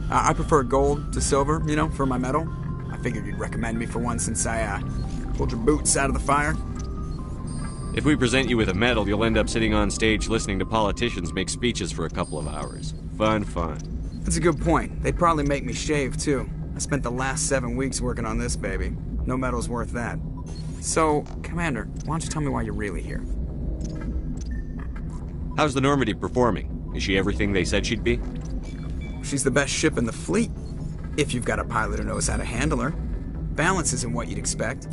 I prefer gold to silver, you know, for my medal. I figured you'd recommend me for one since I pulled your boots out of the fire. If we present you with a medal, you'll end up sitting on stage listening to politicians make speeches for a couple of hours. Fun. That's a good point. They'd probably make me shave, too. I spent the last 7 weeks working on this baby. No medal's worth that. So, Commander, why don't you tell me why you're really here? How's the Normandy performing? Is she everything they said she'd be? She's the best ship in the fleet, if you've got a pilot who knows how to handle her. Balance isn't what you'd expect.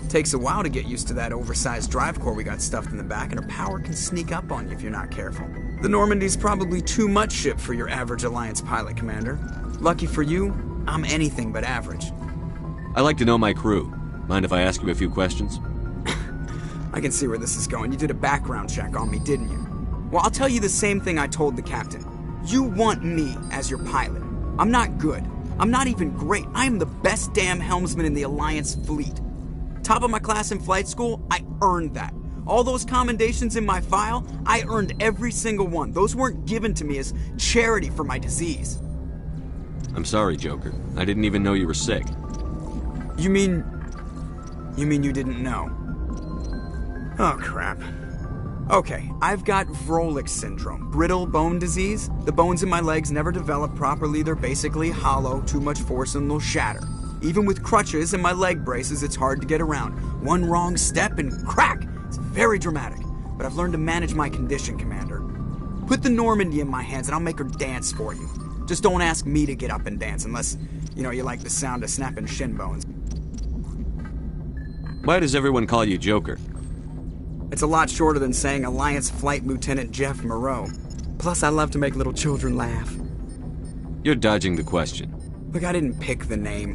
Takes a while to get used to that oversized drive core we got stuffed in the back, and her power can sneak up on you if you're not careful. The Normandy's probably too much ship for your average Alliance pilot, Commander. Lucky for you, I'm anything but average. I like to know my crew. Mind if I ask you a few questions? I can see where this is going. You did a background check on me, didn't you? Well, I'll tell you the same thing I told the captain. You want me as your pilot. I'm not good. I'm not even great. I am the best damn helmsman in the Alliance fleet. Top of my class in flight school, I earned that. All those commendations in my file, I earned every single one. Those weren't given to me as charity for my disease. I'm sorry, Joker. I didn't even know you were sick. You mean you didn't know? Oh, crap. Okay, I've got Vrolik syndrome, brittle bone disease. The bones in my legs never develop properly. They're basically hollow, too much force and they'll shatter. Even with crutches and my leg braces, it's hard to get around. One wrong step and crack! It's very dramatic. But I've learned to manage my condition, Commander. Put the Normandy in my hands and I'll make her dance for you. Just don't ask me to get up and dance unless, you like the sound of snapping shin bones. Why does everyone call you Joker? It's a lot shorter than saying Alliance Flight Lieutenant Jeff Moreau. Plus, I love to make little children laugh. You're dodging the question. Look, I didn't pick the name.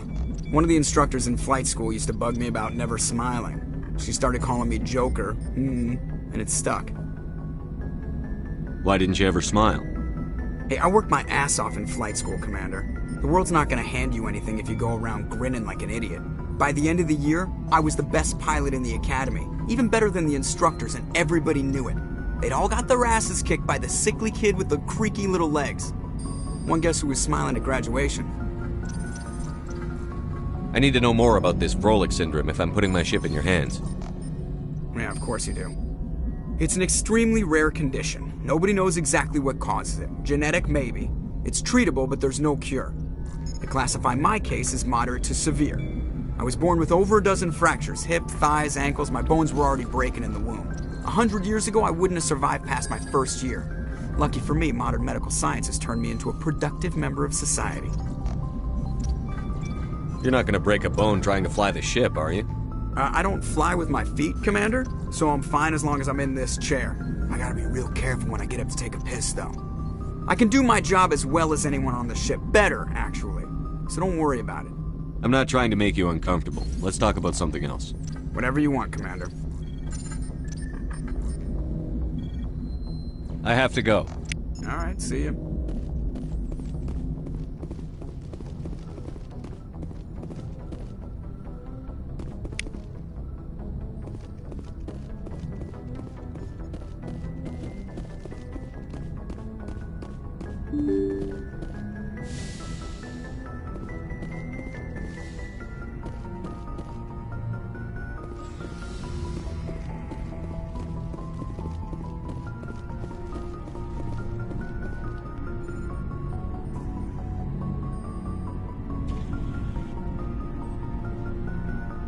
One of the instructors in flight school used to bug me about never smiling. She started calling me Joker, and it stuck. Why didn't you ever smile? Hey, I worked my ass off in flight school, Commander. The world's not gonna hand you anything if you go around grinning like an idiot. By the end of the year, I was the best pilot in the academy, even better than the instructors, and everybody knew it. They'd all got their asses kicked by the sickly kid with the creaky little legs. One guess who was smiling at graduation? I need to know more about this Vrolik syndrome if I'm putting my ship in your hands. Yeah, of course you do. It's an extremely rare condition. Nobody knows exactly what causes it. Genetic, maybe. It's treatable, but there's no cure. They classify my case as moderate to severe. I was born with over a dozen fractures, hip, thighs, ankles. My bones were already breaking in the womb. 100 years ago, I wouldn't have survived past my first year. Lucky for me, modern medical science has turned me into a productive member of society. You're not gonna break a bone trying to fly the ship, are you? I don't fly with my feet, Commander, so I'm fine as long as I'm in this chair. I gotta be real careful when I get up to take a piss, though. I can do my job as well as anyone on the ship. Better, actually. So don't worry about it. I'm not trying to make you uncomfortable. Let's talk about something else. Whatever you want, Commander. I have to go. All right, see you.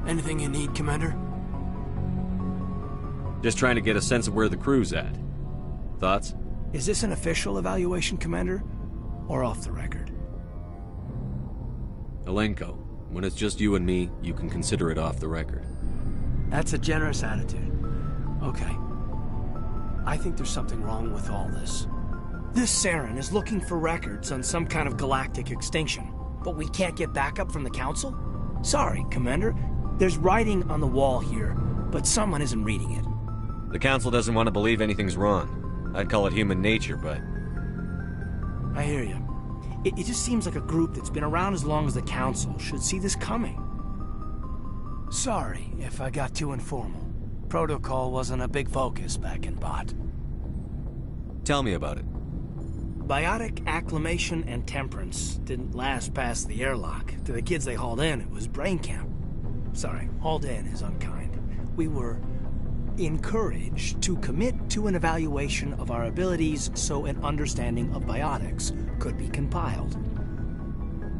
Anything you need, Commander? Just trying to get a sense of where the crew's at. Thoughts? Is this an official evaluation, Commander? Or off the record? Alenko, when it's just you and me, you can consider it off the record. That's a generous attitude. Okay. I think there's something wrong with all this. This Saren is looking for records on some kind of galactic extinction, but we can't get backup from the Council? Sorry, Commander. There's writing on the wall here, but someone isn't reading it. The Council doesn't want to believe anything's wrong. I'd call it human nature, but... I hear you. It just seems like a group that's been around as long as the Council should see this coming. Sorry if I got too informal. Protocol wasn't a big focus back in Bot. Tell me about it. Biotic acclimation and temperance didn't last past the airlock. To the kids they hauled in, it was brain camp. Sorry, hauled in is unkind. We were encouraged to commit to an evaluation of our abilities so an understanding of biotics could be compiled.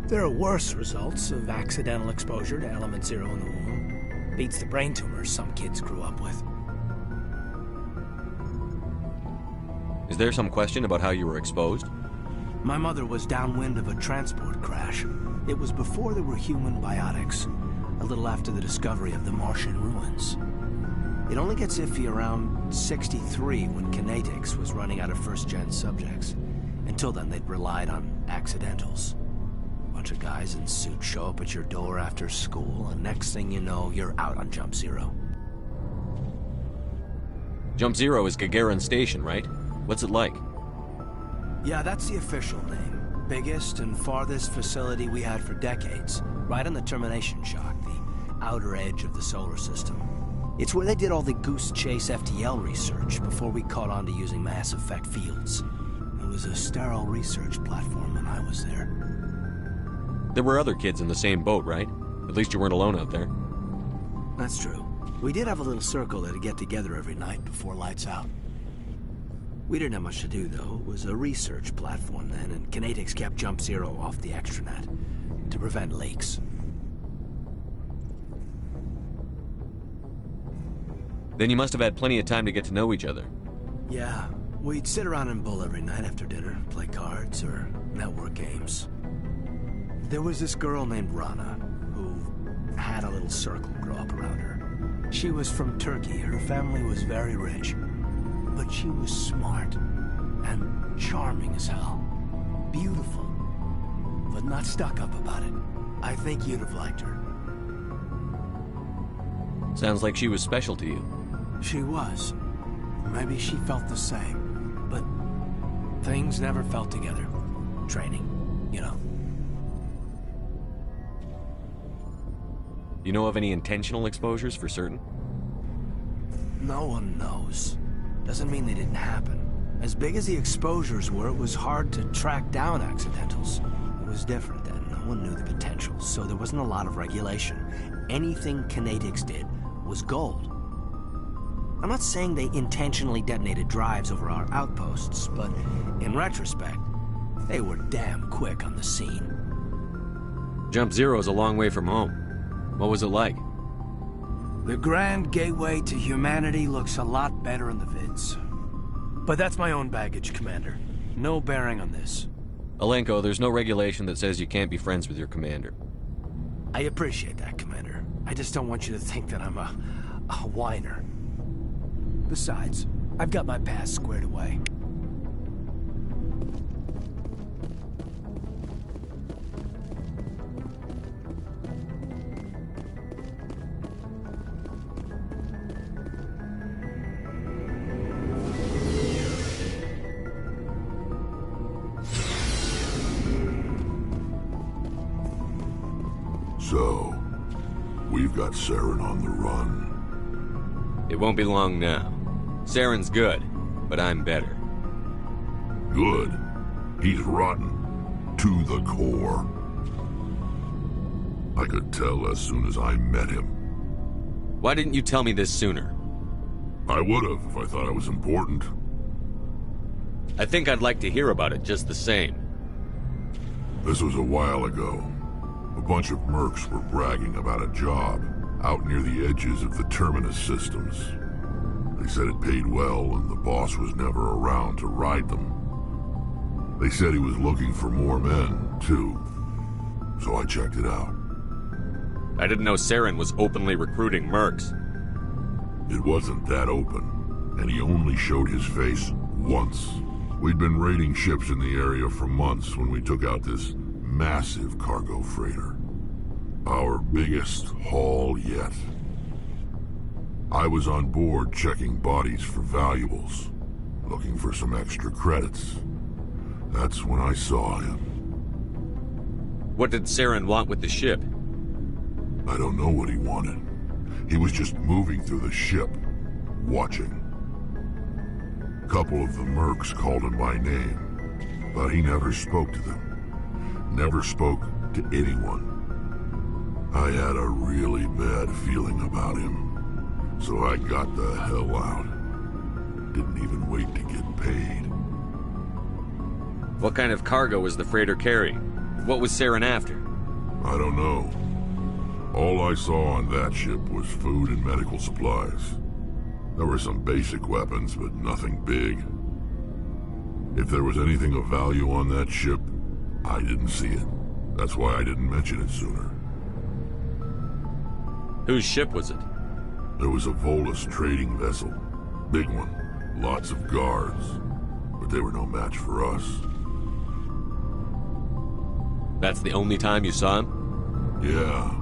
There are worse results of accidental exposure to element 0 in the womb. Beats the brain tumors some kids grew up with. Is there some question about how you were exposed? My mother was downwind of a transport crash. It was before there were human biotics, a little after the discovery of the Martian ruins. It only gets iffy around 63 when Kinetics was running out of first-gen subjects. Until then, they'd relied on accidentals. Bunch of guys in suits show up at your door after school, and next thing you know, you're out on Jump Zero. Jump Zero is Gagarin Station, right? What's it like? Yeah, that's the official name. Biggest and farthest facility we had for decades. Right on the termination shock, the outer edge of the solar system. It's where they did all the Goose Chase FTL research before we caught on to using mass effect fields. It was a sterile research platform when I was there. There were other kids in the same boat, right? At least you weren't alone out there. That's true. We did have a little circle that'd get together every night before lights out. We didn't have much to do, though. It was a research platform then, and Kinetics kept Jump Zero off the extranet to prevent leaks. Then you must have had plenty of time to get to know each other. Yeah, we'd sit around and bull every night after dinner, play cards or network games. There was this girl named Rana, who had a little circle grow up around her. She was from Turkey. Her family was very rich. But she was smart and charming as hell. Beautiful, but not stuck up about it. I think you'd have liked her. Sounds like she was special to you. She was. Maybe she felt the same, but things never felt together. Training, you know. You know of any intentional exposures for certain? No one knows. Doesn't mean they didn't happen. As big as the exposures were, it was hard to track down accidentals. It was different then. No one knew the potential, so there wasn't a lot of regulation. Anything Kinetics did was gold. I'm not saying they intentionally detonated drives over our outposts, but in retrospect, they were damn quick on the scene. Jump Zero's a long way from home. What was it like? The grand gateway to humanity looks a lot better in the vids. But that's my own baggage, Commander. No bearing on this. Alenko, there's no regulation that says you can't be friends with your commander. I appreciate that, Commander. I just don't want you to think that I'm a whiner. Besides, I've got my past squared away. So, we've got Saren on the run. It won't be long now. Saren's good, but I'm better. Good. He's rotten. To the core. I could tell as soon as I met him. Why didn't you tell me this sooner? I would've if I thought it was important. I think I'd like to hear about it just the same. This was a while ago. A bunch of mercs were bragging about a job out near the edges of the Terminus systems. They said it paid well and the boss was never around to ride them. They said he was looking for more men, too. So I checked it out. I didn't know Saren was openly recruiting mercs. It wasn't that open, and he only showed his face once. We'd been raiding ships in the area for months when we took out this massive cargo freighter. Our biggest haul yet. I was on board checking bodies for valuables, looking for some extra credits. That's when I saw him. What did Saren want with the ship? I don't know what he wanted. He was just moving through the ship, watching. A couple of the mercs called him by name. but he never spoke to them. Never spoke to anyone. I had a really bad feeling about him, so I got the hell out. Didn't even wait to get paid. What kind of cargo was the freighter carrying? What was Saren after? I don't know. All I saw on that ship was food and medical supplies. There were some basic weapons, but nothing big. If there was anything of value on that ship, I didn't see it. That's why I didn't mention it sooner. Whose ship was it? There was a Volus trading vessel. Big one. Lots of guards. But they were no match for us. That's the only time you saw him? Yeah.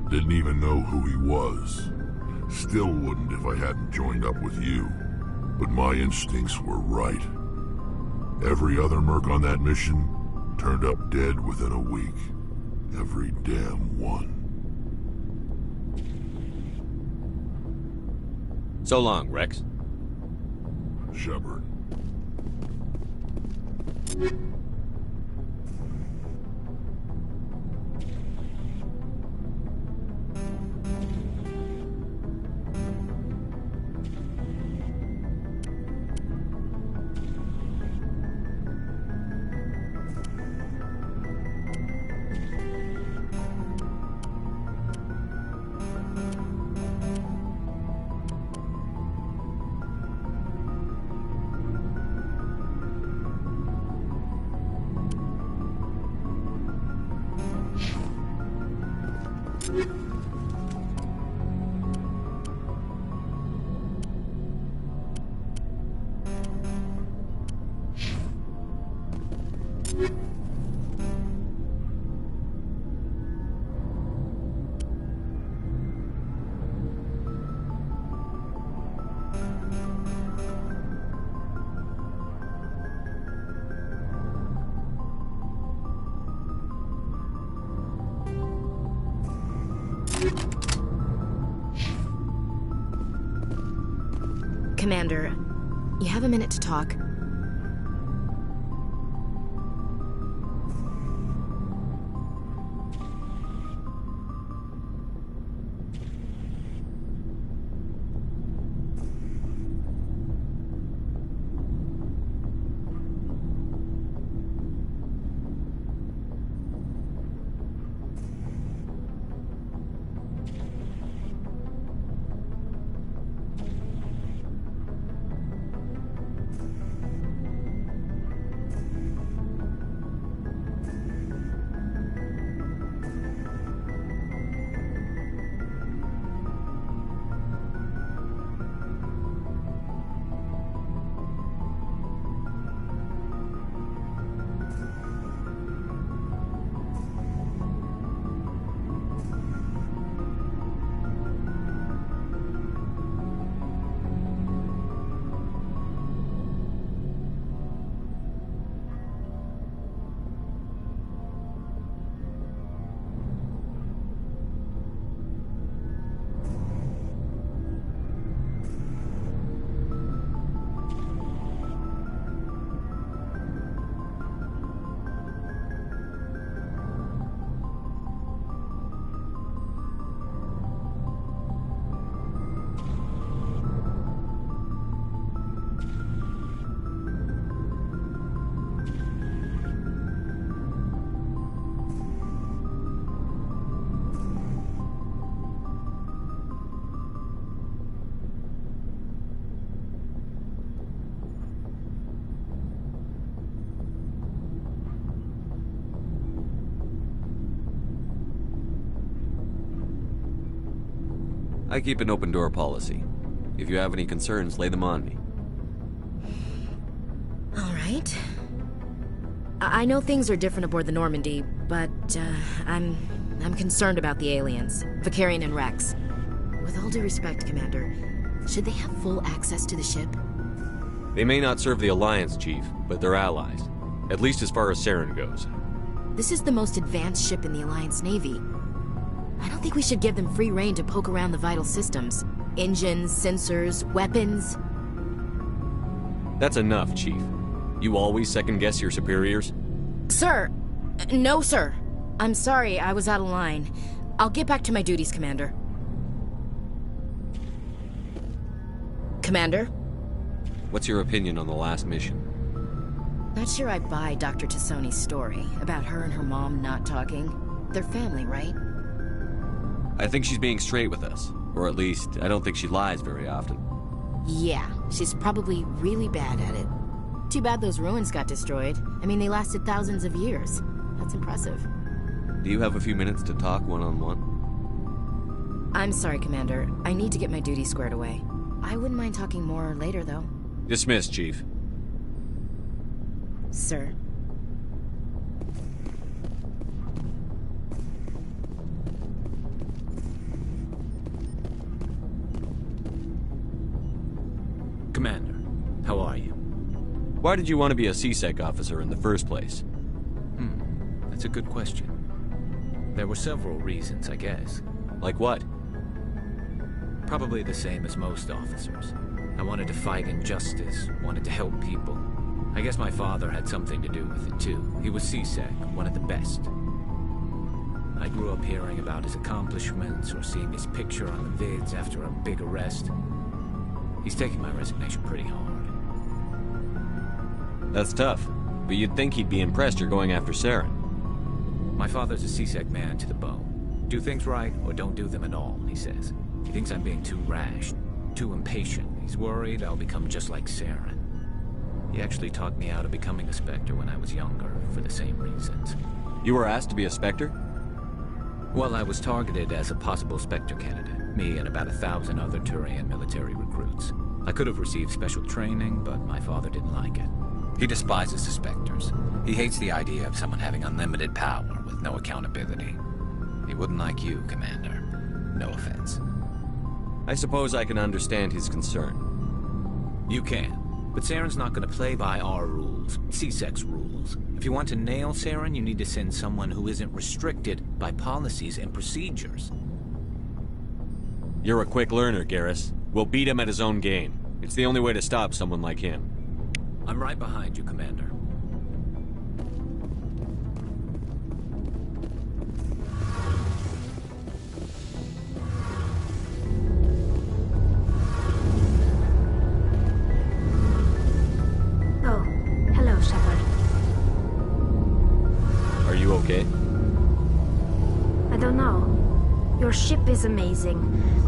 Didn't even know who he was. Still wouldn't if I hadn't joined up with you. But my instincts were right. Every other merc on that mission turned up dead within a week. Every damn one. So long, Rex. Shepard. Commander, you have a minute to talk. I keep an open door policy. If you have any concerns, lay them on me. All right. I know things are different aboard the Normandy, but I'm concerned about the aliens, Vicarian and Rex. With all due respect, Commander, should they have full access to the ship? They may not serve the Alliance, Chief, but they're allies. At least as far as Saren goes. This is the most advanced ship in the Alliance Navy. I don't think we should give them free rein to poke around the vital systems. Engines, sensors, weapons. That's enough, Chief. You always second-guess your superiors? Sir! No, sir. I'm sorry, I was out of line. I'll get back to my duties, Commander. Commander? What's your opinion on the last mission? Not sure I buy Dr. Tassoni's story about her and her mom not talking. They're family, right? I think she's being straight with us. Or at least, I don't think she lies very often. Yeah, she's probably really bad at it. Too bad those ruins got destroyed. I mean, they lasted thousands of years. That's impressive. Do you have a few minutes to talk one-on-one? I'm sorry, Commander. I need to get my duty squared away. I wouldn't mind talking more later, though. Dismissed, Chief. Sir. Commander, how are you? Why did you want to be a CSEC officer in the first place? That's a good question. There were several reasons, I guess. Like what? Probably the same as most officers. I wanted to fight injustice, wanted to help people. I guess my father had something to do with it too. He was CSEC, one of the best. I grew up hearing about his accomplishments or seeing his picture on the vids after a big arrest. He's taking my resignation pretty hard. That's tough, but you'd think he'd be impressed you're going after Saren. My father's a CSEC man to the bone. Do things right or don't do them at all, he says. He thinks I'm being too rash, too impatient. He's worried I'll become just like Saren. He actually talked me out of becoming a Spectre when I was younger, for the same reasons. You were asked to be a Spectre? Well, I was targeted as a possible Spectre candidate, me and about 1,000 other Turian military recruits. I could have received special training, but my father didn't like it. He despises the Spectres. He hates the idea of someone having unlimited power with no accountability. He wouldn't like you, Commander. No offense. I suppose I can understand his concern. You can. But Saren's not going to play by our rules, CSEC's rules. If you want to nail Saren, you need to send someone who isn't restricted by policies and procedures. You're a quick learner, Garrus. We'll beat him at his own game. It's the only way to stop someone like him. I'm right behind you, Commander. Oh, hello, Shepard. Are you okay? I don't know. Your ship is amazing,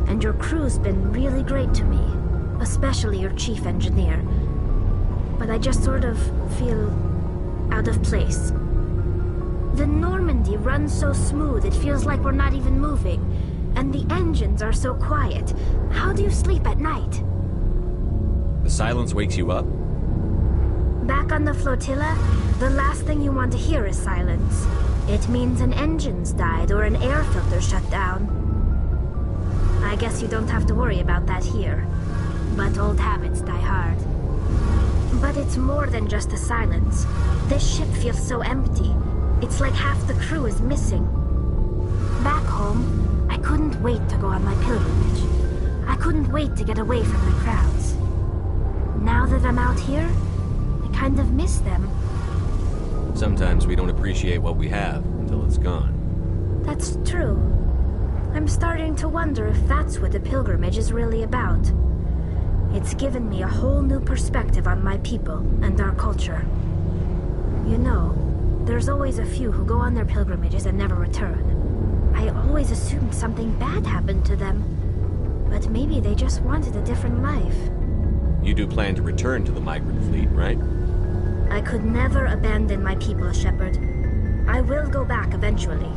and your crew's been really great to me, especially your chief engineer. But I just sort of feel out of place. The Normandy runs so smooth it feels like we're not even moving, and the engines are so quiet. How do you sleep at night? The silence wakes you up? Back on the flotilla, the last thing you want to hear is silence. It means an engine's died or an air filter shut down. I guess you don't have to worry about that here. But old habits die hard. But it's more than just the silence. This ship feels so empty. It's like half the crew is missing. Back home, I couldn't wait to go on my pilgrimage. I couldn't wait to get away from the crowds. Now that I'm out here, I kind of miss them. Sometimes we don't appreciate what we have until it's gone. That's true. I'm starting to wonder if that's what the pilgrimage is really about. It's given me a whole new perspective on my people and our culture. You know, there's always a few who go on their pilgrimages and never return. I always assumed something bad happened to them. But maybe they just wanted a different life. You do plan to return to the migrant fleet, right? I could never abandon my people, Shepard. I will go back eventually.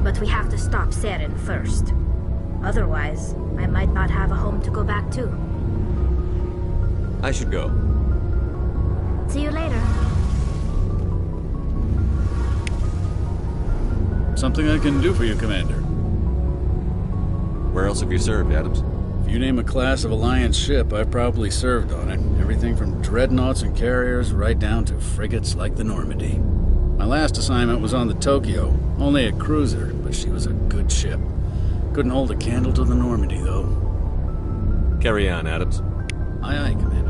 But we have to stop Saren first. Otherwise, I might not have a home to go back to. I should go. See you later. Something I can do for you, Commander. Where else have you served, Adams? If you name a class of Alliance ship, I've probably served on it. Everything from dreadnoughts and carriers right down to frigates like the Normandy. My last assignment was on the Tokyo. Only a cruiser, but she was a good ship. Couldn't hold a candle to the Normandy, though. Carry on, Adams. Aye, aye, Commander.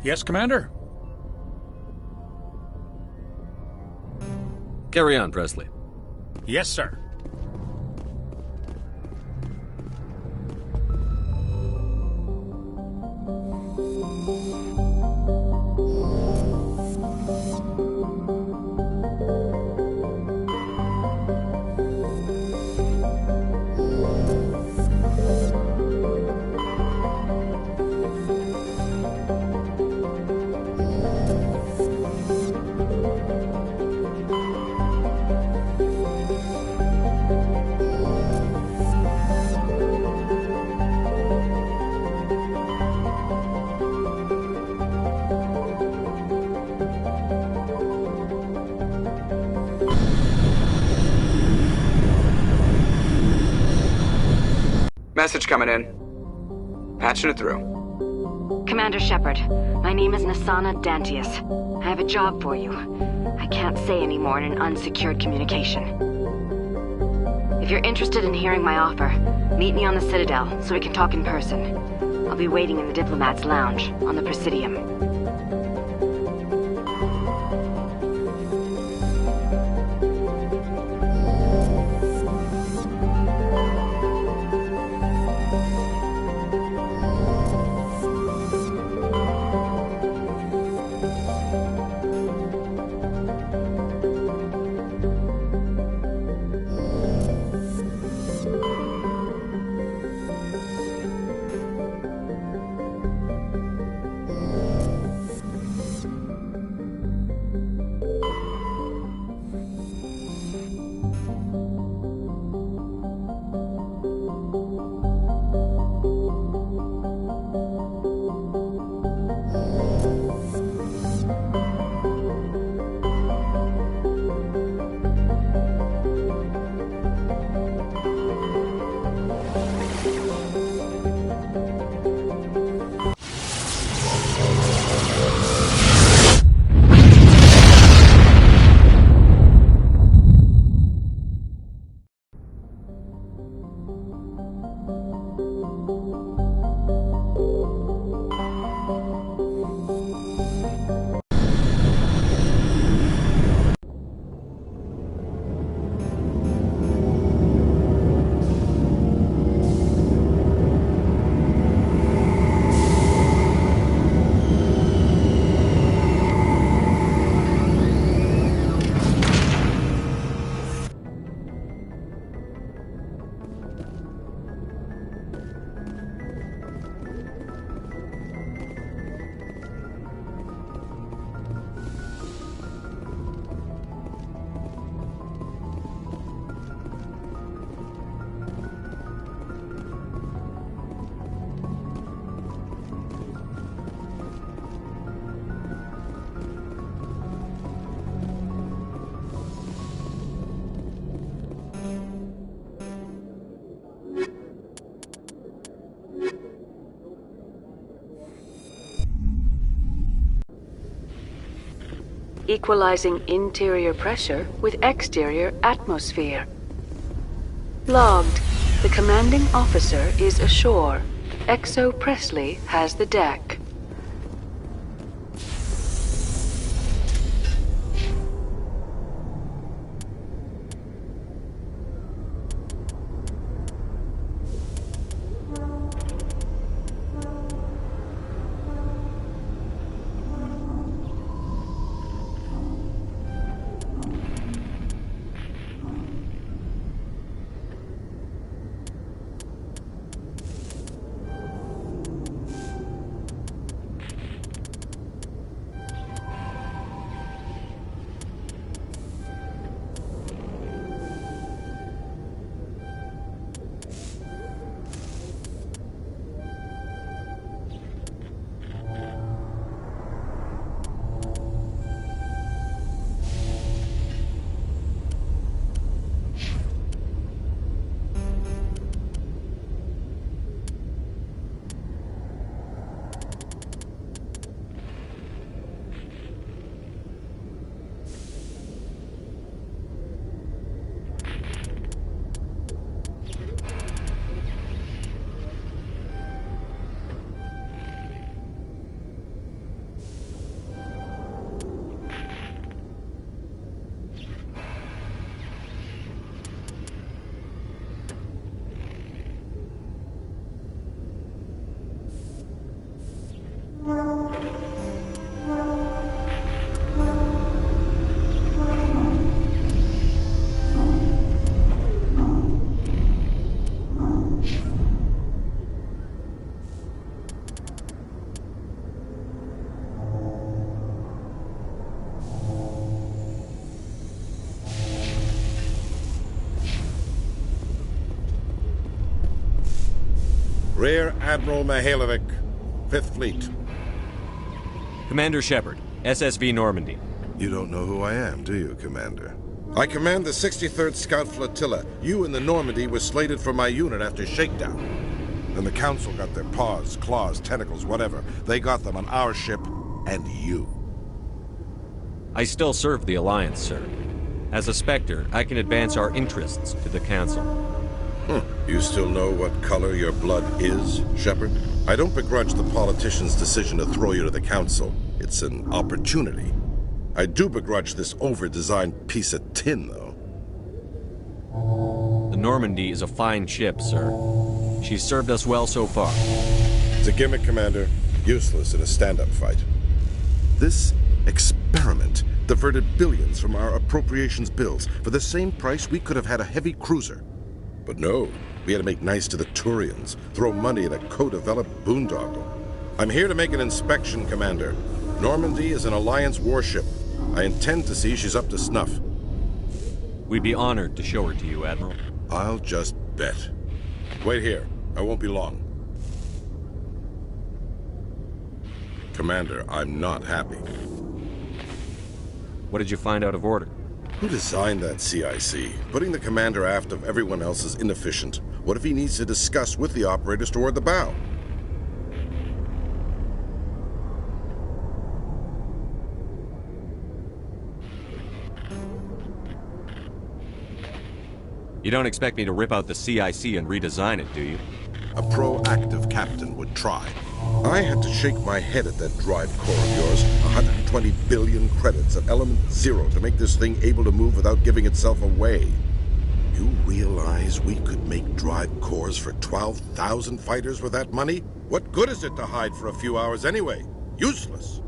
Yes, Commander? Carry on, Presley. Yes, sir. Message coming in. Patching it through. Commander Shepard, my name is Nasana Dantius. I have a job for you. I can't say any more in an unsecured communication. If you're interested in hearing my offer, meet me on the Citadel so we can talk in person. I'll be waiting in the Diplomat's Lounge on the Presidium. Equalizing interior pressure with exterior atmosphere. Logged. The commanding officer is ashore. Exo Presley has the deck. Rear Admiral Mihailovic, 5th Fleet. Commander Shepard, SSV Normandy. You don't know who I am, do you, Commander? I command the 63rd Scout Flotilla. You and the Normandy were slated for my unit after shakedown. Then the Council got their paws, claws, tentacles, whatever. They got them on our ship, and you. I still serve the Alliance, sir. As a Spectre, I can advance our interests to the Council. You still know what color your blood is, Shepard? I don't begrudge the politician's decision to throw you to the Council. It's an opportunity. I do begrudge this over-designed piece of tin, though. The Normandy is a fine ship, sir. She's served us well so far. It's a gimmick, Commander. Useless in a stand-up fight. This experiment diverted billions from our appropriations bills. For the same price, we could have had a heavy cruiser. But no, we had to make nice to the Turians, throw money at a co-developed boondoggle. I'm here to make an inspection, Commander. Normandy is an Alliance warship. I intend to see she's up to snuff. We'd be honored to show her to you, Admiral. I'll just bet. Wait here. I won't be long. Commander, I'm not happy. What did you find out of order? Who designed that CIC? Putting the commander aft of everyone else is inefficient. What if he needs to discuss with the operators toward the bow? You don't expect me to rip out the CIC and redesign it, do you? A proactive captain would try. I had to shake my head at that drive core of yours. 120 billion credits at element 0 to make this thing able to move without giving itself away. You realize we could make drive cores for 12,000 fighters with that money? What good is it to hide for a few hours anyway? Useless.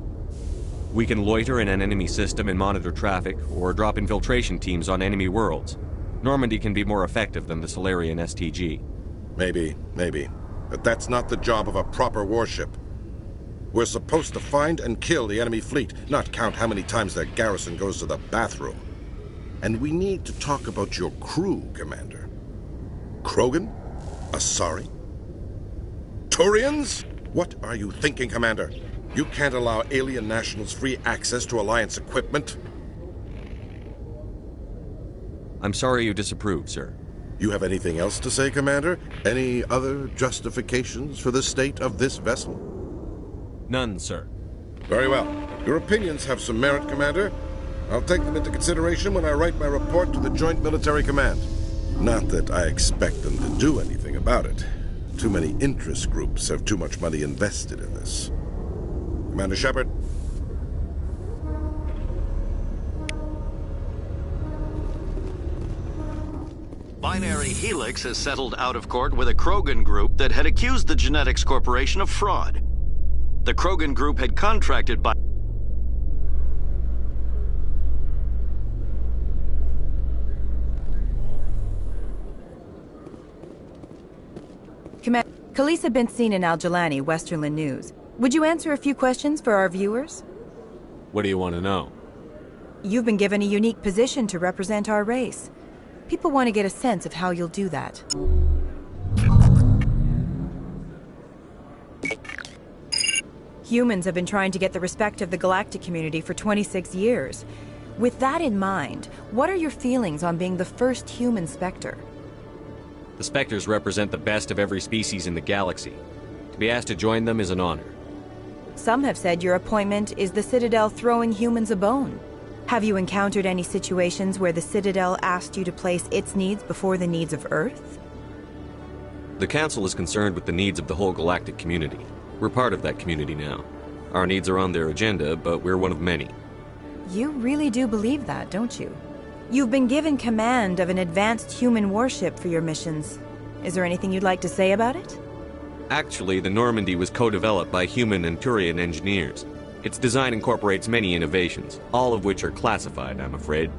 We can loiter in an enemy system and monitor traffic, or drop infiltration teams on enemy worlds. Normandy can be more effective than the Solarian STG. Maybe. But that's not the job of a proper warship. We're supposed to find and kill the enemy fleet, not count how many times their garrison goes to the bathroom. And we need to talk about your crew, Commander. Krogan? Asari? Turians? What are you thinking, Commander? You can't allow alien nationals free access to Alliance equipment. I'm sorry you disapprove, sir. You have anything else to say, Commander? Any other justifications for the state of this vessel? None, sir. Very well. Your opinions have some merit, Commander. I'll take them into consideration when I write my report to the Joint Military Command. Not that I expect them to do anything about it. Too many interest groups have too much money invested in this. Commander Shepard. Binary Helix has settled out of court with a Krogan group that had accused the Genetics Corporation of fraud. The Krogan group had contracted by... Khaleesa been seen in Al-Jalani, Westerland News. Would you answer a few questions for our viewers? What do you want to know? You've been given a unique position to represent our race. People want to get a sense of how you'll do that. Humans have been trying to get the respect of the galactic community for 26 years. With that in mind, what are your feelings on being the first human Spectre? The Spectres represent the best of every species in the galaxy. To be asked to join them is an honor. Some have said your appointment is the Citadel throwing humans a bone. Have you encountered any situations where the Citadel asked you to place its needs before the needs of Earth? The Council is concerned with the needs of the whole galactic community. We're part of that community now. Our needs are on their agenda, but we're one of many. You really do believe that, don't you? You've been given command of an advanced human warship for your missions. Is there anything you'd like to say about it? Actually, the Normandy was co-developed by human and Turian engineers. Its design incorporates many innovations, all of which are classified, I'm afraid.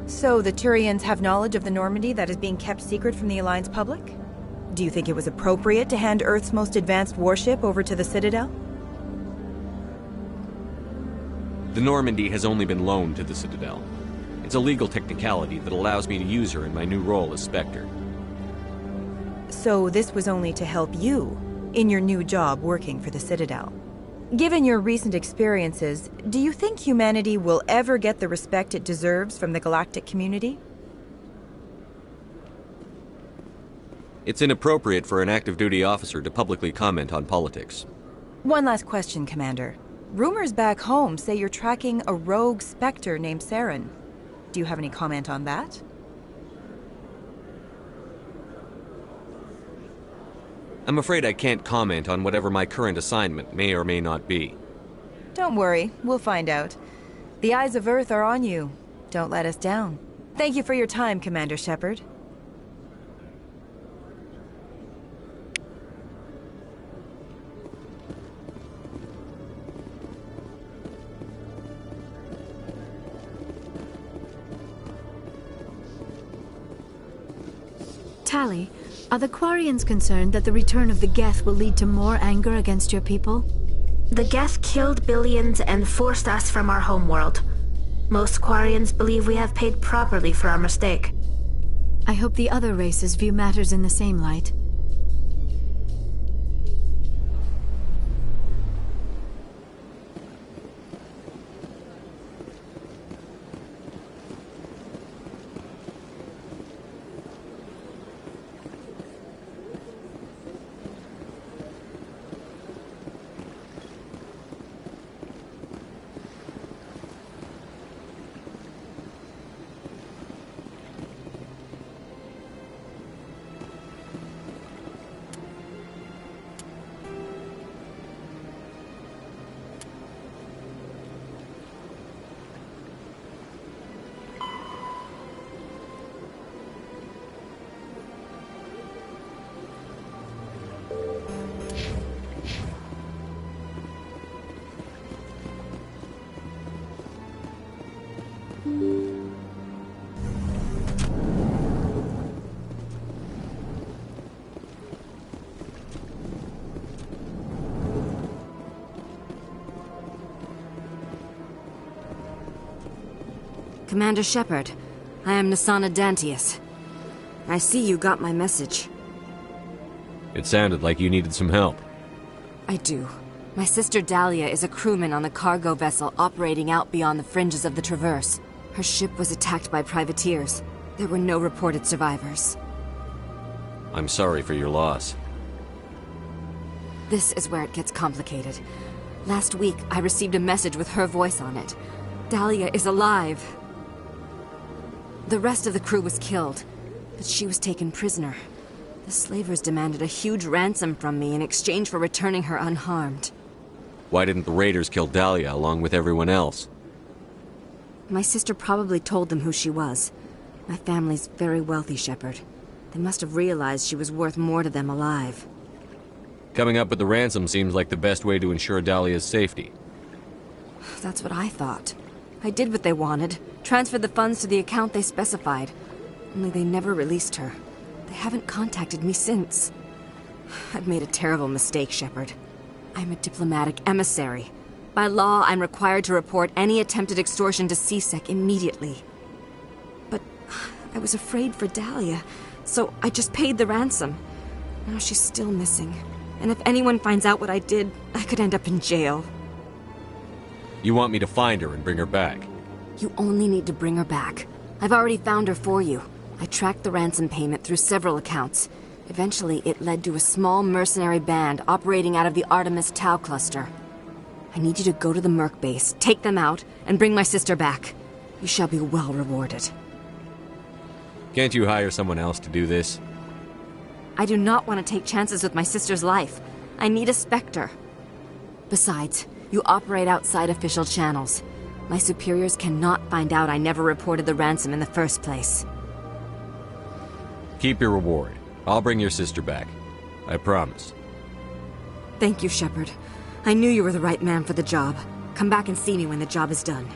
So the Turians have knowledge of the Normandy that is being kept secret from the Alliance public? Do you think it was appropriate to hand Earth's most advanced warship over to the Citadel? The Normandy has only been loaned to the Citadel. It's a legal technicality that allows me to use her in my new role as Spectre. So this was only to help you in your new job working for the Citadel. Given your recent experiences, do you think humanity will ever get the respect it deserves from the galactic community? It's inappropriate for an active duty officer to publicly comment on politics. One last question, Commander. Rumors back home say you're tracking a rogue Spectre named Saren. Do you have any comment on that? I'm afraid I can't comment on whatever my current assignment may or may not be. Don't worry, we'll find out. The eyes of Earth are on you. Don't let us down. Thank you for your time, Commander Shepard. Tali, are the Quarians concerned that the return of the Geth will lead to more anger against your people? The Geth killed billions and forced us from our homeworld. Most Quarians believe we have paid properly for our mistake. I hope the other races view matters in the same light. Commander Shepard, I am Nasana Dantius. I see you got my message. It sounded like you needed some help. I do. My sister Dahlia is a crewman on the cargo vessel operating out beyond the fringes of the Traverse. Her ship was attacked by privateers. There were no reported survivors. I'm sorry for your loss. This is where it gets complicated. Last week, I received a message with her voice on it. Dahlia is alive. The rest of the crew was killed, but she was taken prisoner. The slavers demanded a huge ransom from me in exchange for returning her unharmed. Why didn't the raiders kill Dahlia along with everyone else? My sister probably told them who she was. My family's very wealthy, Shepard. They must have realized she was worth more to them alive. Coming up with the ransom seems like the best way to ensure Dahlia's safety. That's what I thought. I did what they wanted, transferred the funds to the account they specified. Only they never released her. They haven't contacted me since. I've made a terrible mistake, Shepard. I'm a diplomatic emissary. By law, I'm required to report any attempted extortion to CSEC immediately. But I was afraid for Dahlia, so I just paid the ransom. Now she's still missing. And if anyone finds out what I did, I could end up in jail. You want me to find her and bring her back? You only need to bring her back. I've already found her for you. I tracked the ransom payment through several accounts. Eventually, it led to a small mercenary band operating out of the Artemis Tau cluster. I need you to go to the Merc base, take them out, and bring my sister back. You shall be well rewarded. Can't you hire someone else to do this? I do not want to take chances with my sister's life. I need a Spectre. Besides, you operate outside official channels. My superiors cannot find out I never reported the ransom in the first place. Keep your reward. I'll bring your sister back. I promise. Thank you, Shepard. I knew you were the right man for the job. Come back and see me when the job is done.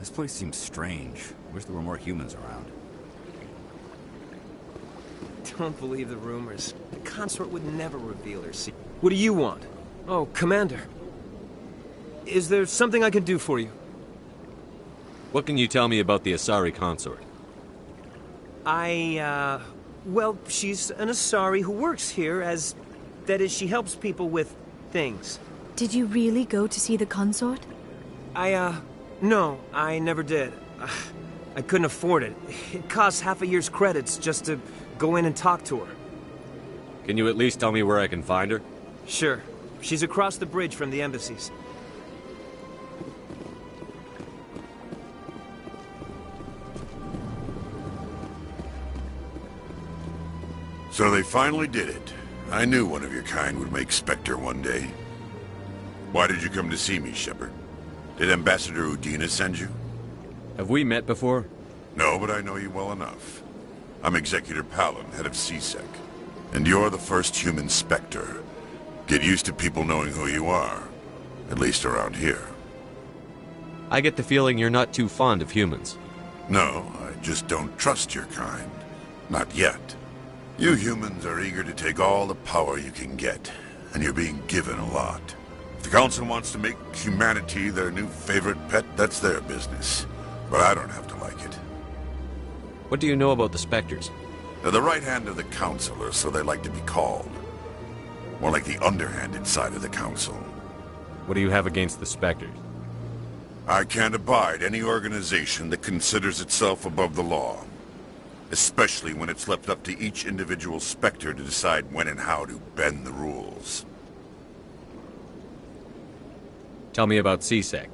This place seems strange. Wish there were more humans around. Don't believe the rumors. The consort would never reveal her secret. What do you want? Oh, Commander. Is there something I can do for you? What can you tell me about the Asari consort? Well, she's an Asari who works here as... That is, she helps people with things. Did you really go to see the consort? No, I never did. I couldn't afford it. It costs half a year's credits just to go in and talk to her. Can you at least tell me where I can find her? Sure. She's across the bridge from the embassies. So they finally did it. I knew one of your kind would make Spectre one day. Why did you come to see me, Shepard? Did Ambassador Udina send you? Have we met before? No, but I know you well enough. I'm Executor Palin, head of CSEC. And you're the first human Spectre. Get used to people knowing who you are. At least around here. I get the feeling you're not too fond of humans. No, I just don't trust your kind. Not yet. You humans are eager to take all the power you can get, and you're being given a lot. If the Council wants to make humanity their new favorite pet, that's their business. But I don't have to like it. What do you know about the Spectres? They're the right hand of the Council, or so they like to be called. More like the underhanded side of the Council. What do you have against the Spectres? I can't abide any organization that considers itself above the law. Especially when it's left up to each individual Spectre to decide when and how to bend the rules. Tell me about CSEC.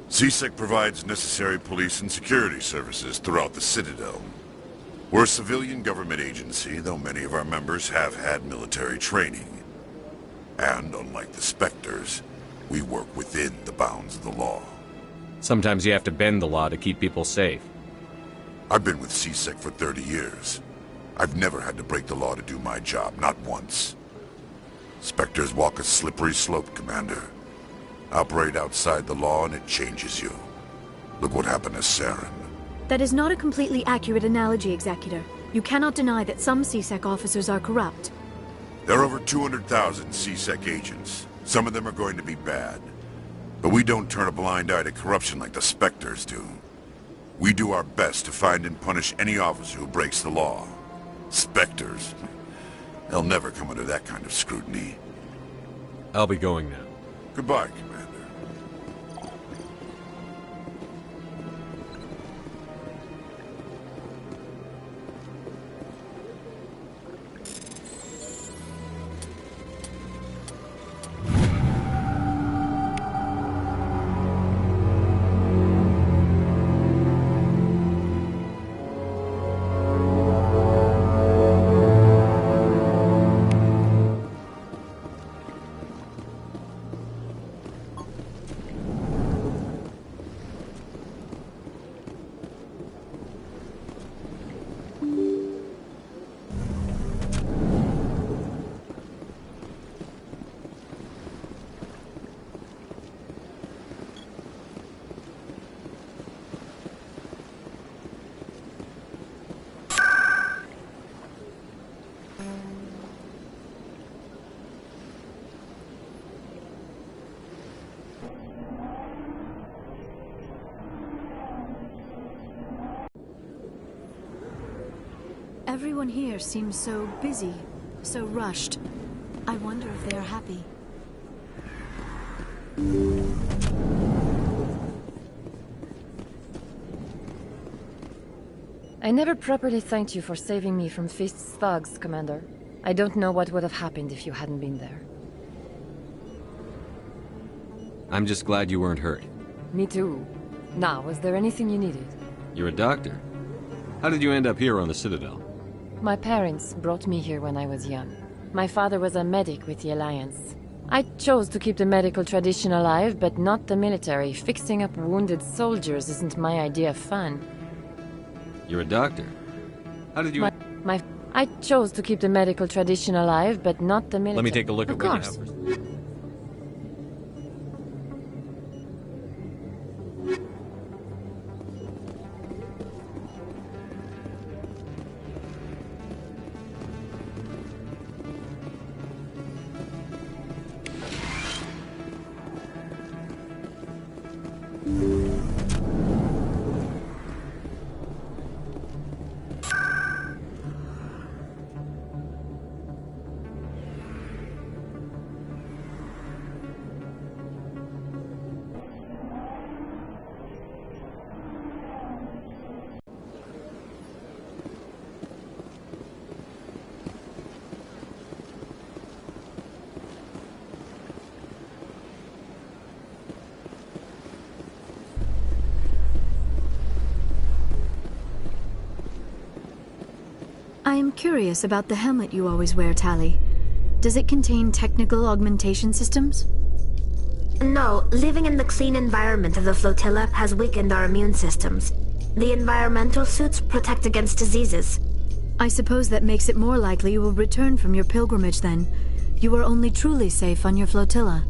CSEC provides necessary police and security services throughout the Citadel. We're a civilian government agency, though many of our members have had military training. And unlike the Spectres, we work within the bounds of the law. Sometimes you have to bend the law to keep people safe. I've been with CSEC for 30 years. I've never had to break the law to do my job, not once. Spectres walk a slippery slope, Commander. Operate outside the law and it changes you. Look what happened to Saren. That is not a completely accurate analogy, Executor. You cannot deny that some CSEC officers are corrupt. There are over 200,000 CSEC agents. Some of them are going to be bad. But we don't turn a blind eye to corruption like the Spectres do. We do our best to find and punish any officer who breaks the law. Spectres. They'll never come under that kind of scrutiny. I'll be going now. Goodbye, Commander. Everyone here seems so busy, so rushed. I wonder if they are happy. I never properly thanked you for saving me from Fist's thugs, Commander. I don't know what would have happened if you hadn't been there. I'm just glad you weren't hurt. Me too. Now, was there anything you needed? You're a doctor. How did you end up here on the Citadel? My parents brought me here when I was young. My father was a medic with the Alliance. I chose to keep the medical tradition alive, but not the military. Fixing up wounded soldiers isn't my idea of fun. You're a doctor. How did you... I chose to keep the medical tradition alive, but not the military. Let me take a look at what you have first. I am curious about the helmet you always wear, Tally. Does it contain technical augmentation systems? No, living in the clean environment of the flotilla has weakened our immune systems. The environmental suits protect against diseases. I suppose that makes it more likely you will return from your pilgrimage then. You are only truly safe on your flotilla.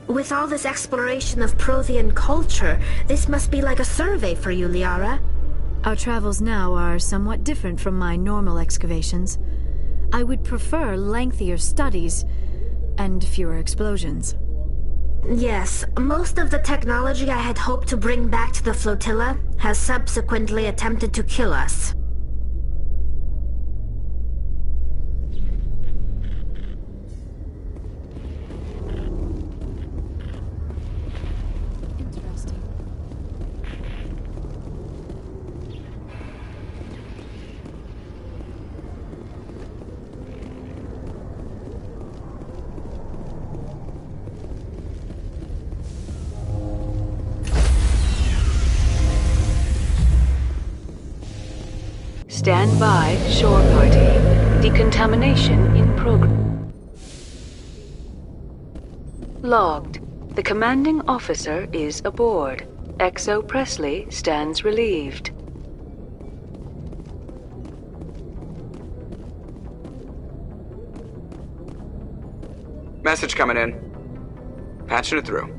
With all this exploration of Prothean culture, this must be like a survey for you, Liara. Our travels now are somewhat different from my normal excavations. I would prefer lengthier studies and fewer explosions. Yes, most of the technology I had hoped to bring back to the flotilla has subsequently attempted to kill us. Stand by, shore party. Decontamination in progress. Logged. The commanding officer is aboard. XO Presley stands relieved. Message coming in. Patching it through.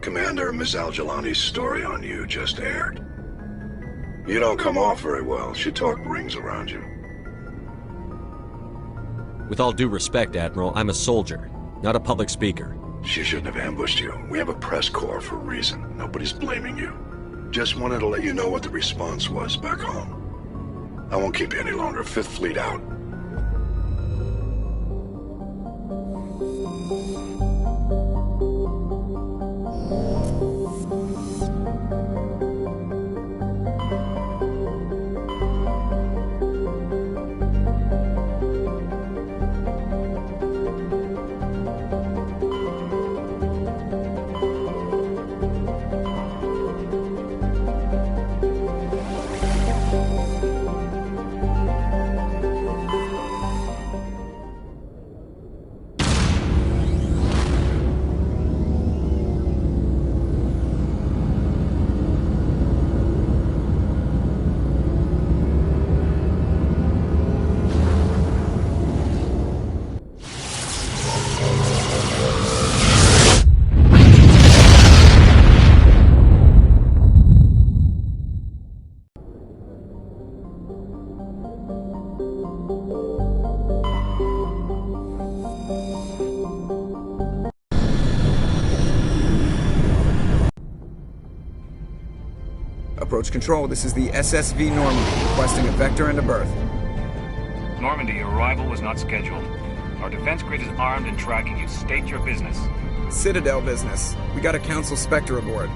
Commander, Miss Al-Jalani's story on you just aired. You don't come off very well. She talked rings around you. With all due respect, Admiral, I'm a soldier, not a public speaker. She shouldn't have ambushed you. We have a press corps for a reason. Nobody's blaming you. Just wanted to let you know what the response was back home. I won't keep you any longer. Fifth Fleet out. Approach control, this is the SSV Normandy, requesting a vector and a berth. Normandy, your arrival was not scheduled. Our defense grid is armed and tracking you. State your business. Citadel business. We got a Council Spectre aboard.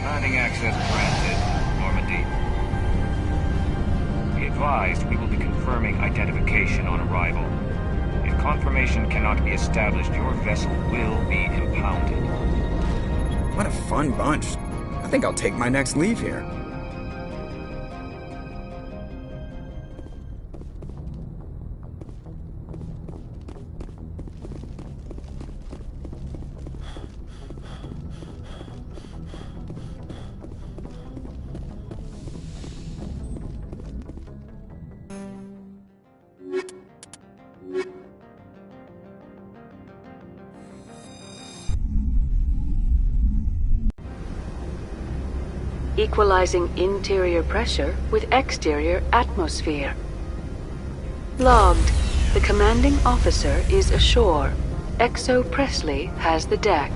Landing access granted, Normandy. Be advised, we will be confirming identification on arrival. If confirmation cannot be established, your vessel will be impounded. What a fun bunch. I think I'll take my next leave here. Equalizing interior pressure with exterior atmosphere. Logged. The commanding officer is ashore. XO Presley has the deck.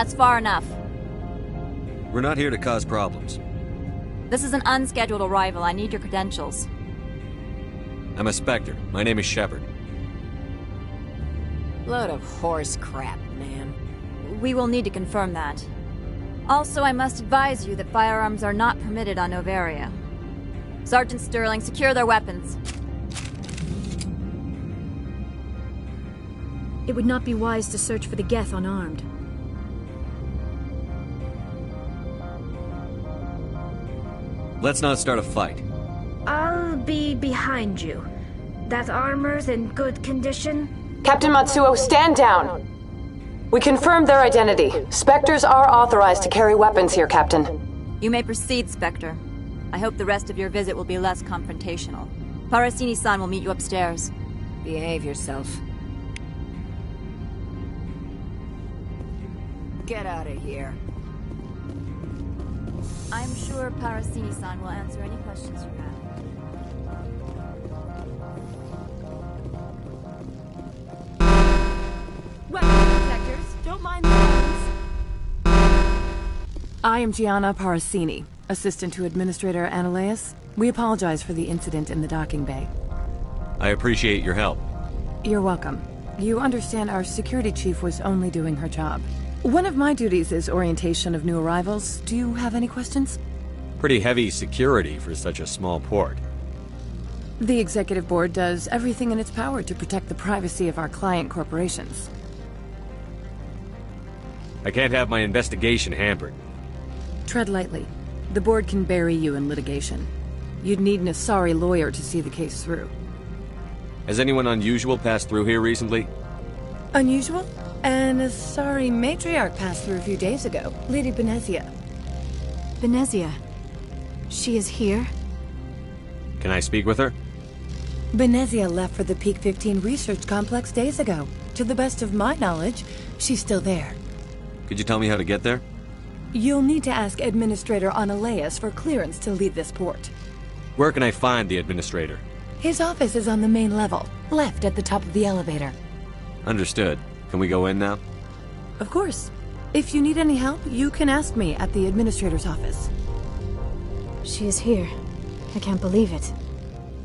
That's far enough. We're not here to cause problems. This is an unscheduled arrival. I need your credentials. I'm a Spectre. My name is Shepard. Load of horse crap, ma'am. We will need to confirm that. Also, I must advise you that firearms are not permitted on Novaria. Sergeant Sterling, secure their weapons. It would not be wise to search for the Geth unarmed. Let's not start a fight. I'll be behind you. That armor's in good condition? Captain Matsuo, stand down! We confirmed their identity. Spectres are authorized to carry weapons here, Captain. You may proceed, Spectre. I hope the rest of your visit will be less confrontational. Parasini-san will meet you upstairs. Behave yourself. Get out of here. I'm sure Parasini-san will answer any questions you have. Weapon protectors, don't mind the weapons. I am Gianna Parasini, assistant to Administrator Ananias. We apologize for the incident in the docking bay. I appreciate your help. You're welcome. You understand our security chief was only doing her job. One of my duties is orientation of new arrivals. Do you have any questions? Pretty heavy security for such a small port. The executive board does everything in its power to protect the privacy of our client corporations. I can't have my investigation hampered. Tread lightly. The board can bury you in litigation. You'd need an Asari lawyer to see the case through. Has anyone unusual passed through here recently? Unusual? An Asari matriarch passed through a few days ago. Lady Benezia. Benezia? She is here? Can I speak with her? Benezia left for the Peak 15 research complex days ago. To the best of my knowledge, she's still there. Could you tell me how to get there? You'll need to ask Administrator Ananias for clearance to leave this port. Where can I find the Administrator? His office is on the main level, left at the top of the elevator. Understood. Can we go in now? Of course. If you need any help, you can ask me at the Administrator's office. She is here. I can't believe it.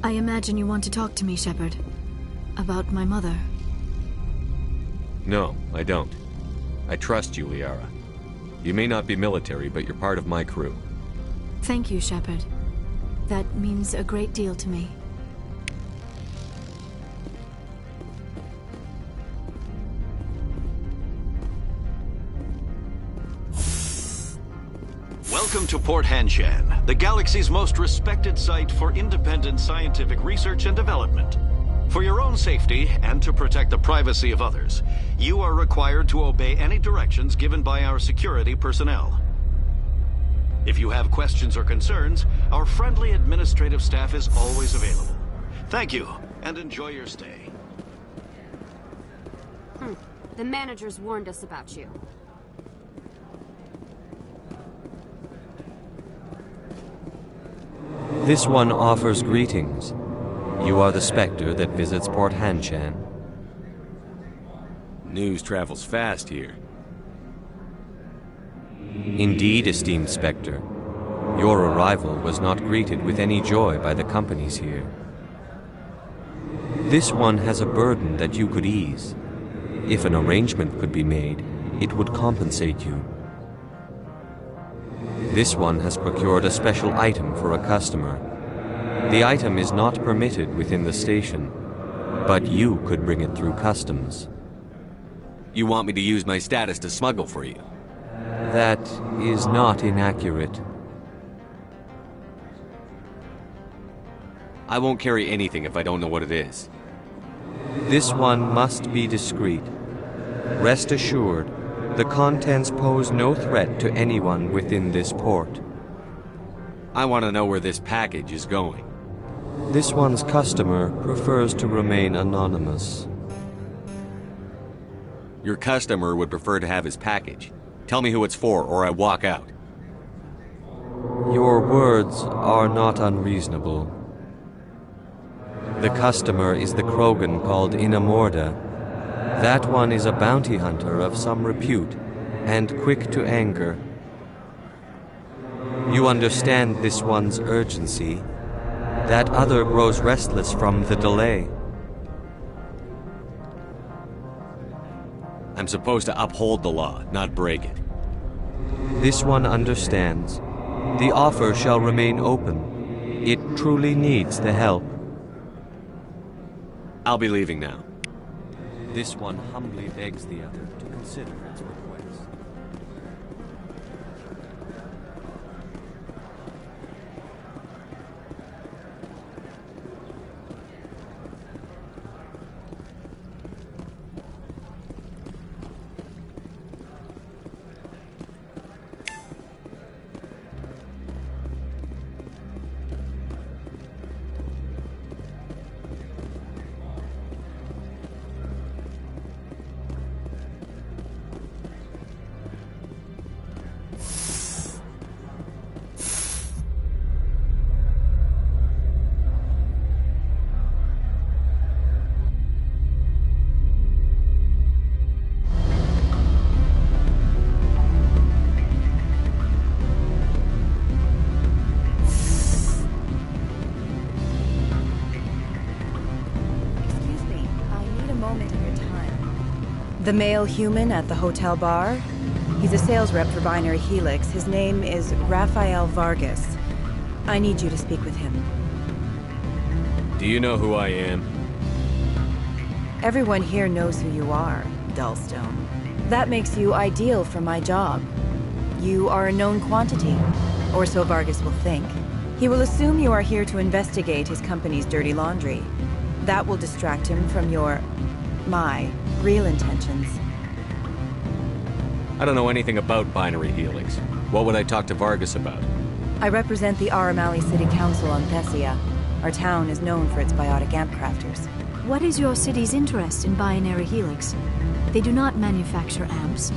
I imagine you want to talk to me, Shepard. About my mother. No, I don't. I trust you, Liara. You may not be military, but you're part of my crew. Thank you, Shepard. That means a great deal to me. Welcome to Port Hanshan, the galaxy's most respected site for independent scientific research and development. For your own safety and to protect the privacy of others, you are required to obey any directions given by our security personnel. If you have questions or concerns, our friendly administrative staff is always available. Thank you, and enjoy your stay. The managers warned us about you. This one offers greetings. You are the Spectre that visits Port Hanshan. News travels fast here. Indeed, esteemed Spectre. Your arrival was not greeted with any joy by the companies here. This one has a burden that you could ease. If an arrangement could be made, it would compensate you. This one has procured a special item for a customer. The item is not permitted within the station, but you could bring it through customs. You want me to use my status to smuggle for you? That is not inaccurate. I won't carry anything if I don't know what it is. This one must be discreet. Rest assured, the contents pose no threat to anyone within this port. I want to know where this package is going. This one's customer prefers to remain anonymous. Your customer would prefer to have his package. Tell me who it's for, or I walk out. Your words are not unreasonable. The customer is the Krogan called Inamorda. That one is a bounty hunter of some repute, and quick to anger. You understand this one's urgency. That other grows restless from the delay. I'm supposed to uphold the law, not break it. This one understands. The offer shall remain open. It truly needs the help. I'll be leaving now. This one humbly begs the other to consider its request. The male human at the hotel bar? He's a sales rep for Binary Helix. His name is Rafael Vargas. I need you to speak with him. Do you know who I am? Everyone here knows who you are, Dullstone. That makes you ideal for my job. You are a known quantity, or so Vargas will think. He will assume you are here to investigate his company's dirty laundry. That will distract him from my real intentions. I don't know anything about Binary Helix. What would I talk to Vargas about? I represent the Aramali City Council on Thessia. Our town is known for its biotic amp crafters. What is your city's interest in Binary Helix? They do not manufacture amps.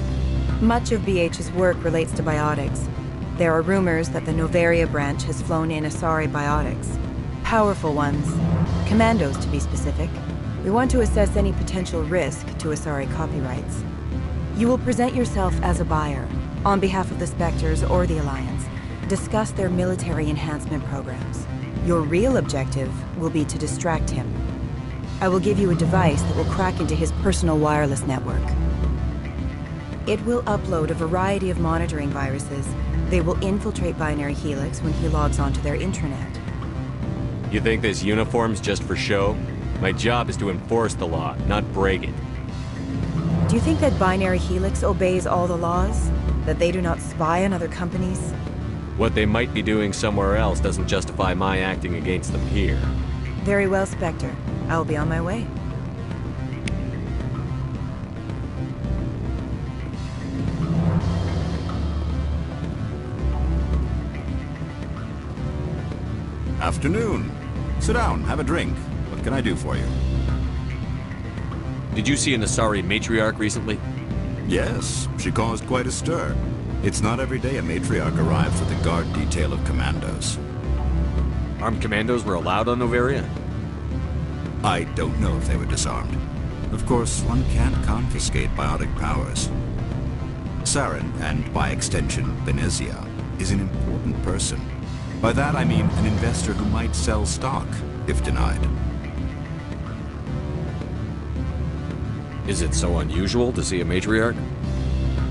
Much of BH's work relates to biotics. There are rumors that the Novaria branch has flown in Asari biotics. Powerful ones. Commandos, to be specific. We want to assess any potential risk to Asari copyrights. You will present yourself as a buyer, on behalf of the Spectres or the Alliance. Discuss their military enhancement programs. Your real objective will be to distract him. I will give you a device that will crack into his personal wireless network. It will upload a variety of monitoring viruses. They will infiltrate Binary Helix when he logs onto their intranet. You think this uniform's just for show? My job is to enforce the law, not break it. Do you think that Binary Helix obeys all the laws? That they do not spy on other companies? What they might be doing somewhere else doesn't justify my acting against them here. Very well, Spectre. I will be on my way. Afternoon. Sit down, have a drink. What can I do for you? Did you see an Asari matriarch recently? Yes, she caused quite a stir. It's not every day a matriarch arrives with a guard detail of commandos. Armed commandos were allowed on Novaria? I don't know if they were disarmed. Of course, one can't confiscate biotic powers. Saren, and by extension, Venezia, is an important person. By that I mean an investor who might sell stock, if denied. Is it so unusual to see a matriarch?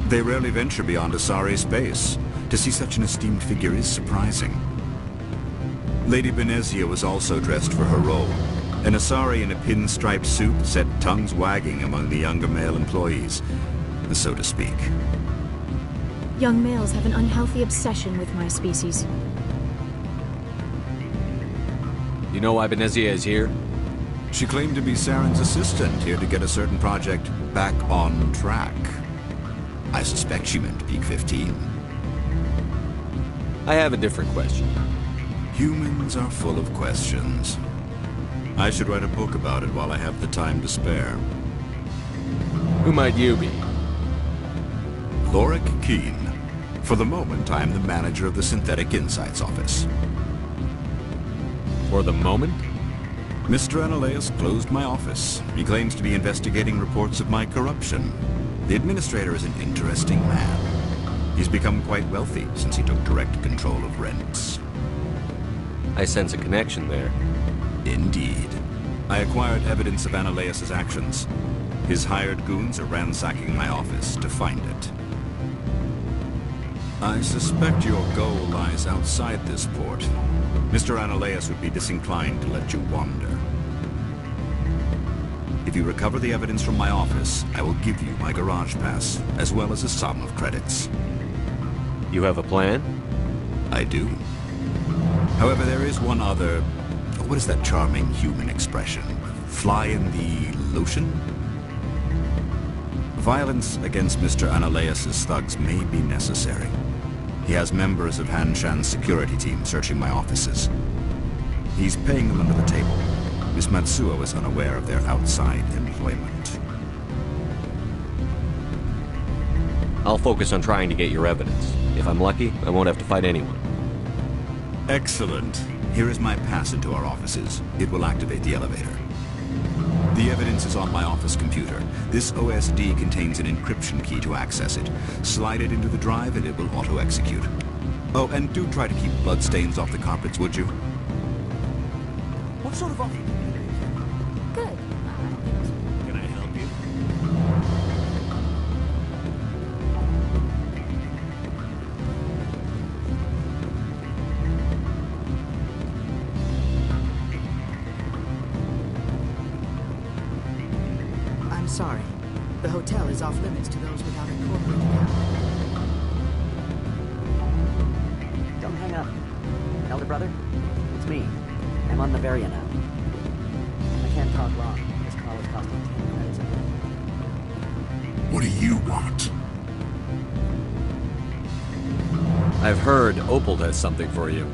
They rarely venture beyond Asari space. To see such an esteemed figure is surprising. Lady Venezia was also dressed for her role. An Asari in a pinstripe suit set tongues wagging among the younger male employees, so to speak. Young males have an unhealthy obsession with my species. You know why Venezia is here? She claimed to be Saren's assistant, here to get a certain project back on track. I suspect she meant Peak 15. I have a different question. Humans are full of questions. I should write a book about it while I have the time to spare. Who might you be? Lorik Keen. For the moment, I am the manager of the Synthetic Insights Office. For the moment? Mr. Analeus closed my office. He claims to be investigating reports of my corruption. The administrator is an interesting man. He's become quite wealthy since he took direct control of rents. I sense a connection there. Indeed. I acquired evidence of Ananias' actions. His hired goons are ransacking my office to find it. I suspect your goal lies outside this port. Mr. Ananias would be disinclined to let you wander. If you recover the evidence from my office, I will give you my garage pass, as well as a sum of credits. You have a plan? I do. However, there is one other... What is that charming human expression? Fly in the lotion? Violence against Mr. Ananias' thugs may be necessary. He has members of Han Shan's security team searching my offices. He's paying them under the table. Miss Matsuo is unaware of their outside employment. I'll focus on trying to get your evidence. If I'm lucky, I won't have to fight anyone. Excellent. Here is my pass into our offices. It will activate the elevator. The evidence is on my office computer. This OSD contains an encryption key to access it. Slide it into the drive and it will auto-execute. Oh, and do try to keep bloodstains off the carpets, would you? What sort of offer? Good. Can I help you? I'm sorry. The hotel is off limits to those without a corporate account. Don't hang up. Elder brother, it's me. I'm on Bavaria now. I can't talk long. This call is costing 10 credits a minute. What do you want? I've heard Opal has something for you.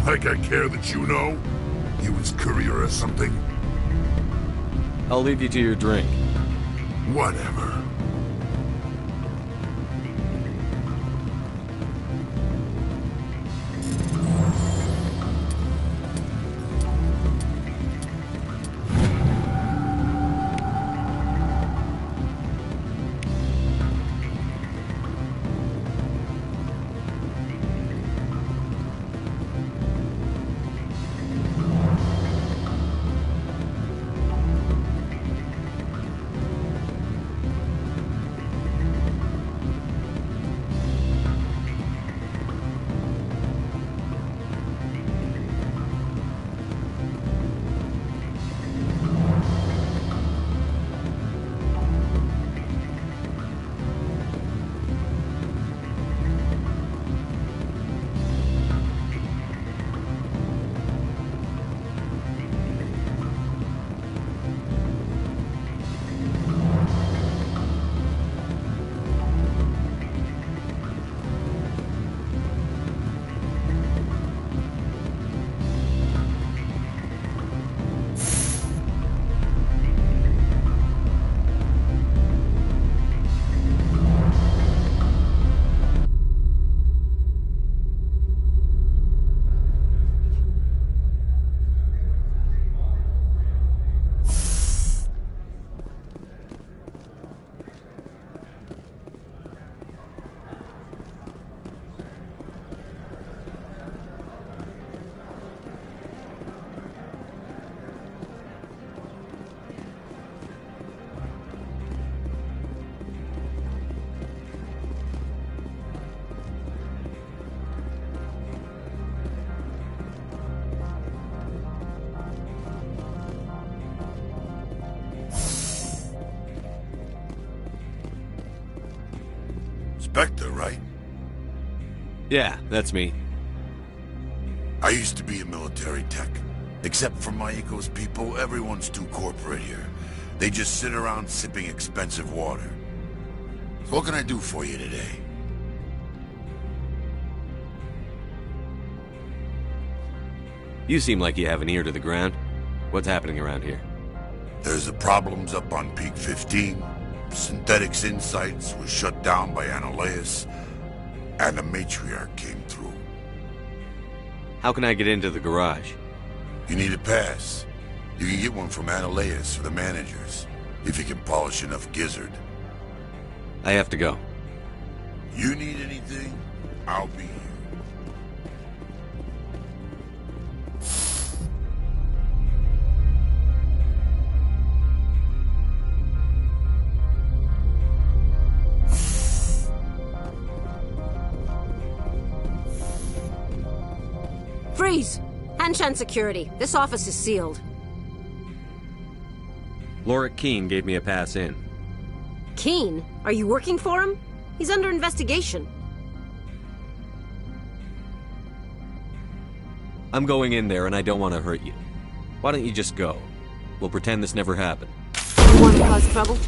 Like I care that you know? You his courier or something? I'll leave you to your drink. Whatever. Spectre, right? Yeah, that's me. I used to be a military tech. Except for my eco's people, everyone's too corporate here. They just sit around sipping expensive water. So what can I do for you today? You seem like you have an ear to the ground. What's happening around here? There's the problems up on Peak 15. Synthetics Insights was shut down by Ananias, and the matriarch came through. How can I get into the garage? You need a pass. You can get one from Ananias or the managers, if you can polish enough gizzard. I have to go. You need anything, I'll be here. Freeze! Hanshan security. This office is sealed. Lorik Keene gave me a pass in. Keene? Are you working for him? He's under investigation. I'm going in there and I don't want to hurt you. Why don't you just go? We'll pretend this never happened. You want to cause trouble?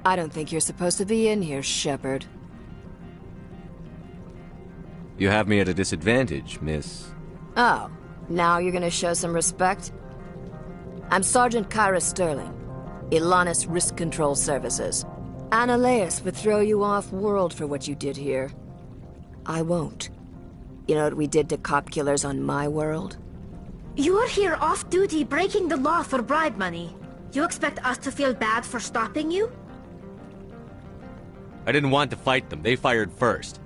I don't think you're supposed to be in here, Shepard. You have me at a disadvantage, miss. Oh, now you're gonna show some respect? I'm Sergeant Kyra Sterling, Ilanis Risk Control Services. Annaleus would throw you off-world for what you did here. I won't. You know what we did to cop killers on my world? You're here off-duty breaking the law for bribe money. You expect us to feel bad for stopping you? I didn't want to fight them. They fired first.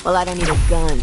Well, I don't need a gun.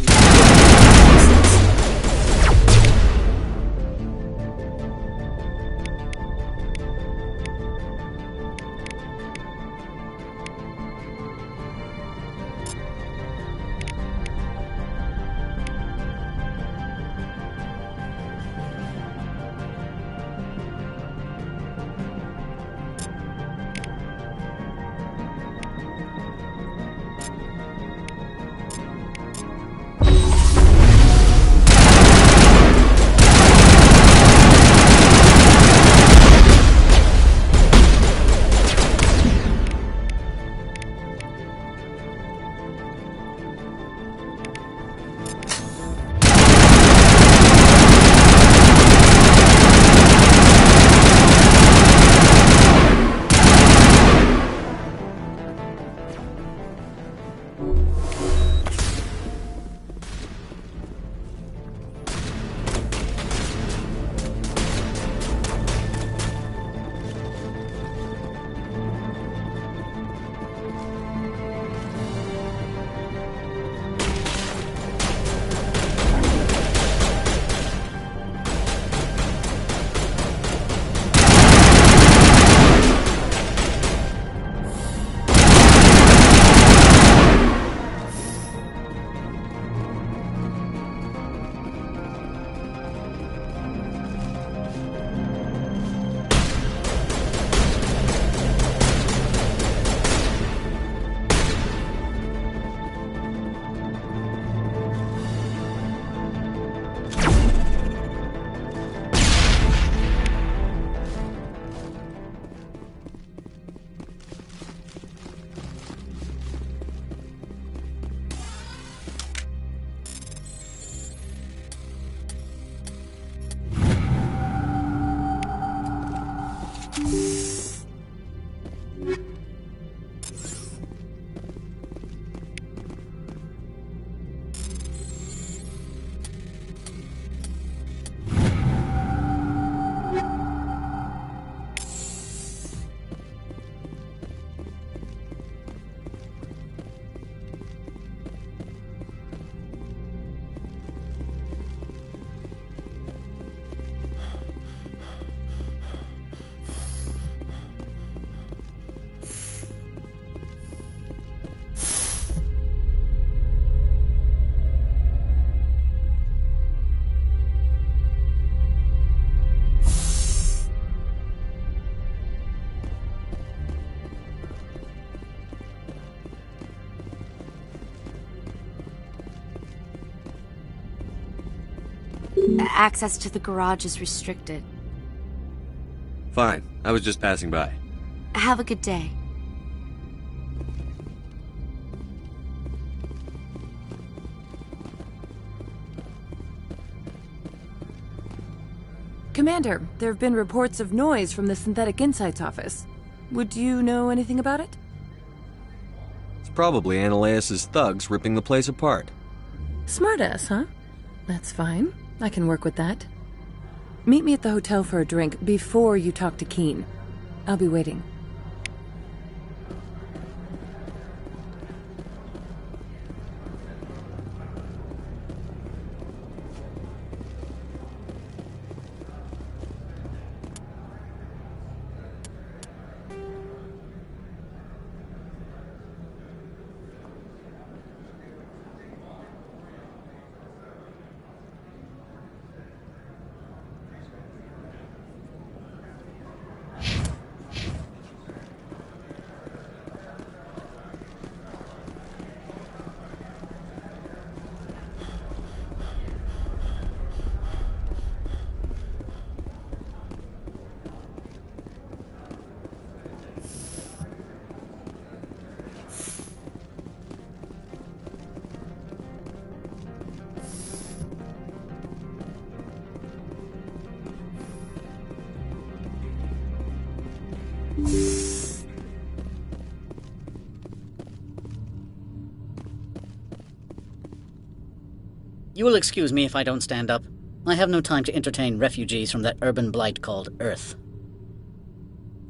Access to the garage is restricted. Fine. I was just passing by. Have a good day. Commander, there have been reports of noise from the Synthetic Insights office. Would you know anything about it? It's probably Annaleus' thugs ripping the place apart. Smartass, huh? That's fine. I can work with that. Meet me at the hotel for a drink before you talk to Keen. I'll be waiting. You will excuse me if I don't stand up. I have no time to entertain refugees from that urban blight called Earth.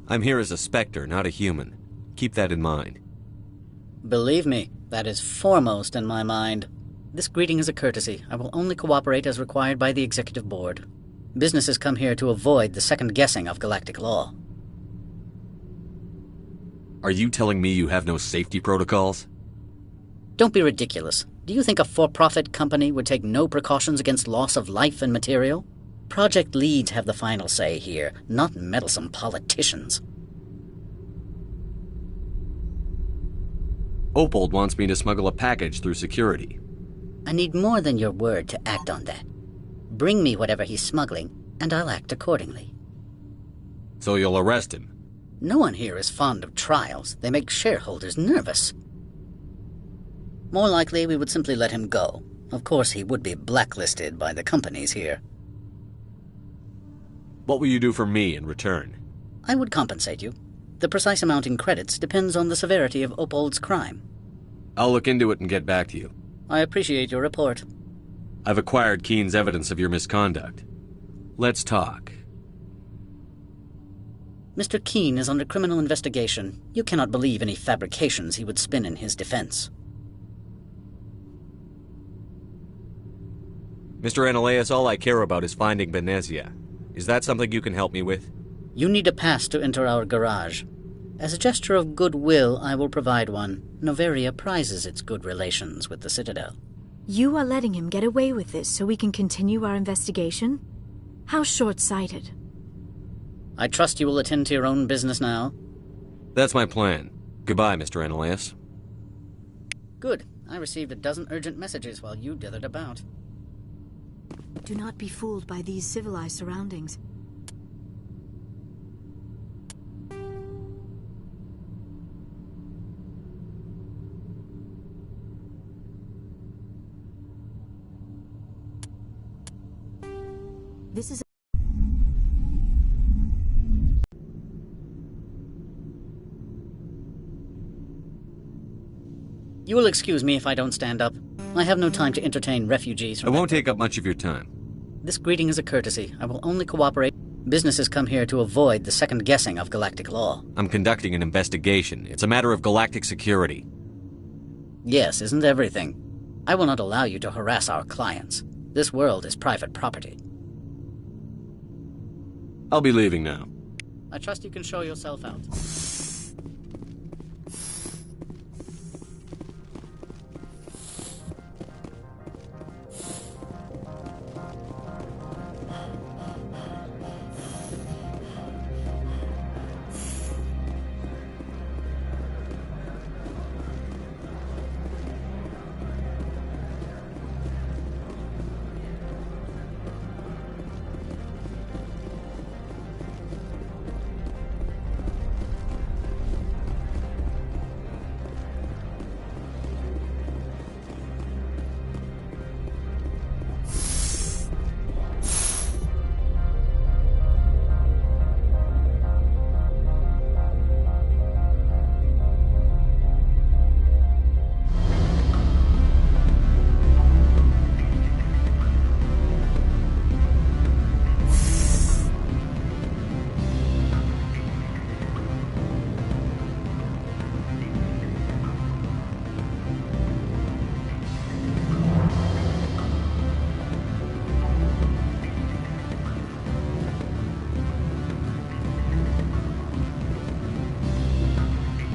I'm here as a specter, not a human. Keep that in mind. Believe me, that is foremost in my mind. This greeting is a courtesy. I will only cooperate as required by the Executive Board. Businesses come here to avoid the second guessing of galactic law. Are you telling me you have no safety protocols? Don't be ridiculous. Do you think a for-profit company would take no precautions against loss of life and material? Project leads have the final say here, not meddlesome politicians. Opold wants me to smuggle a package through security. I need more than your word to act on that. Bring me whatever he's smuggling, and I'll act accordingly. So you'll arrest him? No one here is fond of trials. They make shareholders nervous. More likely, we would simply let him go. Of course, he would be blacklisted by the companies here. What will you do for me in return? I would compensate you. The precise amount in credits depends on the severity of Opold's crime. I'll look into it and get back to you. I appreciate your report. I've acquired Keen's evidence of your misconduct. Let's talk. Mr. Keen is under criminal investigation. You cannot believe any fabrications he would spin in his defense. Mr. Ananias, all I care about is finding Benezia. Is that something you can help me with? You need a pass to enter our garage. As a gesture of goodwill, I will provide one. Noveria prizes its good relations with the Citadel. You are letting him get away with this so we can continue our investigation? How short-sighted. I trust you will attend to your own business now. That's my plan. Goodbye, Mr. Ananias. Good. I received a dozen urgent messages while you dithered about. Do not be fooled by these civilized surroundings. This is You will excuse me if I don't stand up. I have no time to entertain refugees. I won't take up much of your time. This greeting is a courtesy. I will only cooperate. Businesses come here to avoid the second guessing of galactic law. I'm conducting an investigation. It's a matter of galactic security. Yes, isn't everything? I will not allow you to harass our clients. This world is private property. I'll be leaving now. I trust you can show yourself out.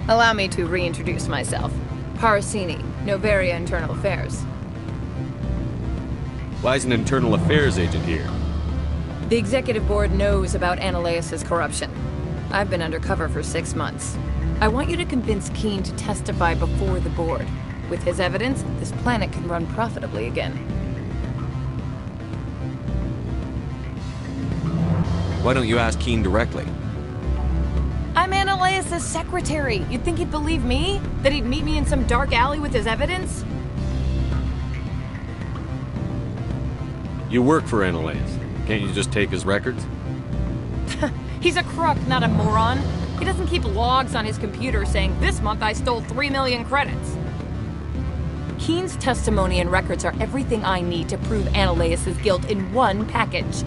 Allow me to reintroduce myself. Parasini, Noveria Internal Affairs. Why is an internal affairs agent here? The Executive Board knows about Ananias' corruption. I've been undercover for 6 months. I want you to convince Keen to testify before the Board. With his evidence, this planet can run profitably again. Why don't you ask Keen directly? I'm Ananias' secretary. You'd think he'd believe me? That he'd meet me in some dark alley with his evidence? You work for Ananias. Can't you just take his records? He's a crook, not a moron. He doesn't keep logs on his computer saying, "This month I stole 3 million credits." Keen's testimony and records are everything I need to prove Ananias' guilt in one package.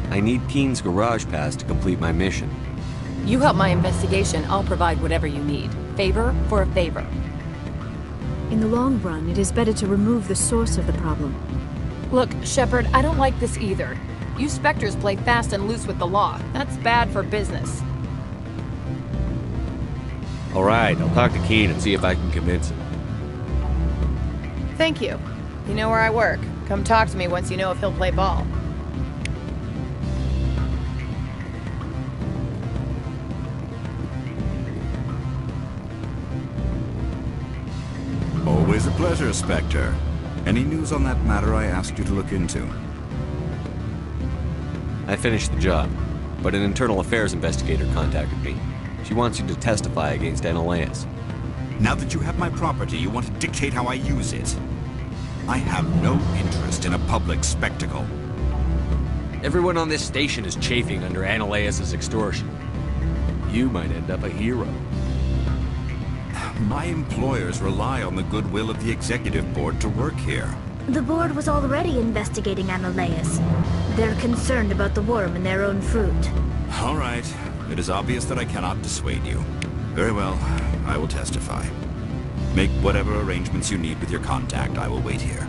I need Keen's garage pass to complete my mission. You help my investigation, I'll provide whatever you need. Favor for a favor. In the long run, it is better to remove the source of the problem. Look, Shepard, I don't like this either. You Spectres play fast and loose with the law. That's bad for business. Alright, I'll talk to Keen and see if I can convince him. Thank you. You know where I work. Come talk to me once you know if he'll play ball. Always a pleasure, Spectre. Any news on that matter I asked you to look into? I finished the job, but an internal affairs investigator contacted me. She wants you to testify against Ananias. Now that you have my property, you want to dictate how I use it. I have no interest in a public spectacle. Everyone on this station is chafing under Ananias' extortion. You might end up a hero. My employers rely on the goodwill of the executive board to work here. The board was already investigating Ananias. They're concerned about the worm in their own fruit. All right. It is obvious that I cannot dissuade you. Very well. I will testify. Make whatever arrangements you need with your contact. I will wait here.